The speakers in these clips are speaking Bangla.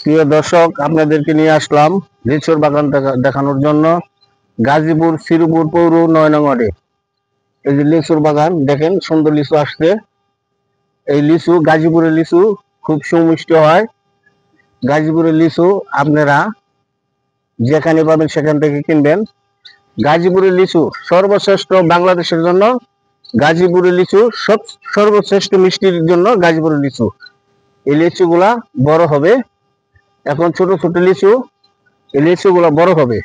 প্রিয় দর্শক, আপনাদেরকে নিয়ে আসলাম লিচুর বাগান দেখানোর জন্য গাজীপুর শ্রীপুর পৌর ৯ নং ওয়ার্ডে। এই যে লিচুর বাগান দেখেন, সুন্দর লিচু আসছে। এই লিচু গাজীপুরের লিচু খুব সুমিষ্ট হয়। গাজীপুরের লিচু আপনারা যেখানে পাবেন সেখান থেকে কিনবেন। গাজীপুরের লিচু সর্বশ্রেষ্ঠ বাংলাদেশের জন্য। গাজীপুরের লিচু সর্বশ্রেষ্ঠ মিষ্টির জন্য গাজীপুরের লিচু। এই লিচুগুলা বড় হবে, এখন ছোট ছোট লিচু। এই লিচুগুলা বড় হবে,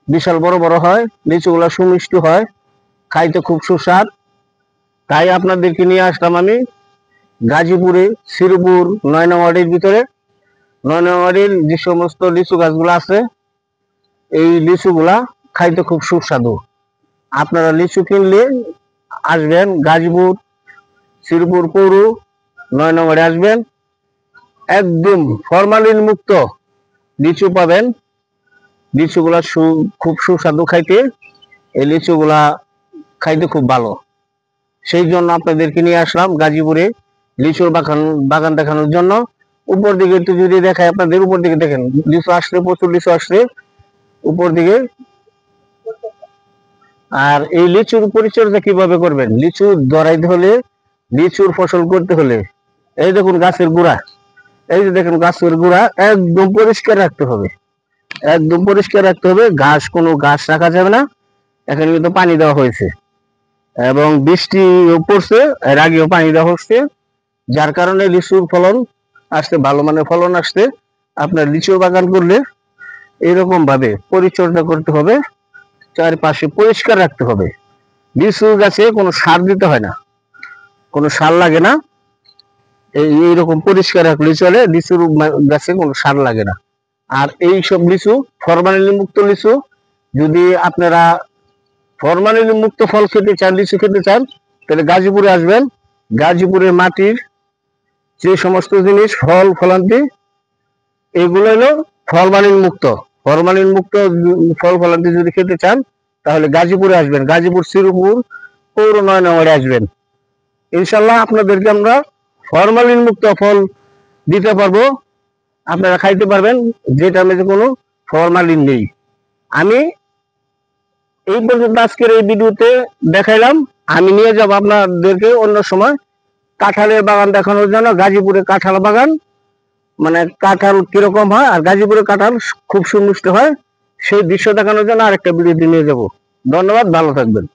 বিশাল বড় বড় হয়। লিচুগুলা সুমিষ্ট হয়, খাইতে খুব সুস্বাদ। তাই আপনাদেরকে নিয়ে আসলাম আমি গাজীপুরে শ্রীপুর ৯ নং ওয়ার্ডের ভিতরে। ৯ নং ওয়ার্ডের যে সমস্ত লিচু গাছগুলো আছে, এই লিচুগুলা খাইতে খুব সুস্বাদু। আপনারা লিচু কিনলে আসবেন গাজীপুর শ্রীপুর পৌর ৯ নং ওয়ার্ডে আসবেন। একদম ফরমালিন মুক্ত লিচু পাবেন। লিচুগুলা খুব সুস্বাদু খাইতে। এই লিচুগুলা খাইতে খুব ভালো, সেই জন্য আপনাদেরকে নিয়ে আসলাম গাজীপুরে লিচুর বাগান দেখানোর জন্য। উপর দিকে একটু যদি দেখায় আপনাদের, উপর দিকে দেখেন লিচু আসছে, প্রচুর লিচু আসছে উপর দিকে। আর এই লিচুর পরিচর্যা কিভাবে করবেন, লিচু ধরাইতে হলে, লিচুর ফসল করতে হলে, এই দেখুন গাছের গোড়া, এই যে দেখেন গাছের গোড়া একদম পরিষ্কার রাখতে হবে। একদম পরিষ্কার রাখতে হবে, কোনো ঘাস রাখা যাবে না। এখানে কিন্তু পানি দেওয়া হয়েছে এবং বৃষ্টি পড়ছে, এর আগেও পানি দেওয়া হচ্ছে, যার কারণে লিচুর ফলন আসছে, ভালো মানের ফলন আসছে। আপনার লিচুর বাগান করলে এরকম ভাবে পরিচর্যা করতে হবে, চারপাশে পরিষ্কার রাখতে হবে। লিচু গাছে কোনো সার দিতে হয় না, কোনো সার লাগে না। এইরকম পরিষ্কার রাখলে চলে, লিচুর গাছে কোনো সার লাগে না। আর এই সব লিচু ফরমালিন মুক্ত লিচু। যদি আপনারা ফরমালিন মুক্ত ফল খেতে চান, লিচু খেতে চান, তাহলে গাজীপুরে আসবেন। গাজীপুরের মাটির যে সমস্ত জিনিস, ফল ফলান্তি, এগুলো হলো ফরমালিন মুক্ত। ফরমালিন মুক্ত ফল ফলান্তি যদি খেতে চান, তাহলে গাজীপুরে আসবেন, গাজীপুর শ্রীপুর পৌর ৯ নং ওয়ার্ডে আসবেন। ইনশাল্লাহ আপনাদেরকে আমরা ফরমালিন মুক্ত ফল দিতে পারবো, আপনারা খাইতে পারবেন, যেটার মধ্যে কোনো ফরমালিন নেই। আমি এই পর্যন্ত আজকের এই ভিডিওতে দেখাইলাম। আমি নিয়ে যাব আপনাদেরকে অন্য সময় কাঁঠালের বাগান দেখানোর জন্য। গাজীপুরে কাঁঠাল বাগান, মানে কাঁঠাল কিরকম হয় আর গাজীপুরে কাঁঠাল খুব সুমিষ্ট হয়, সেই দৃশ্য দেখানোর জন্য আরেকটা ভিডিওতে নিয়ে যাব। ধন্যবাদ, ভালো থাকবেন।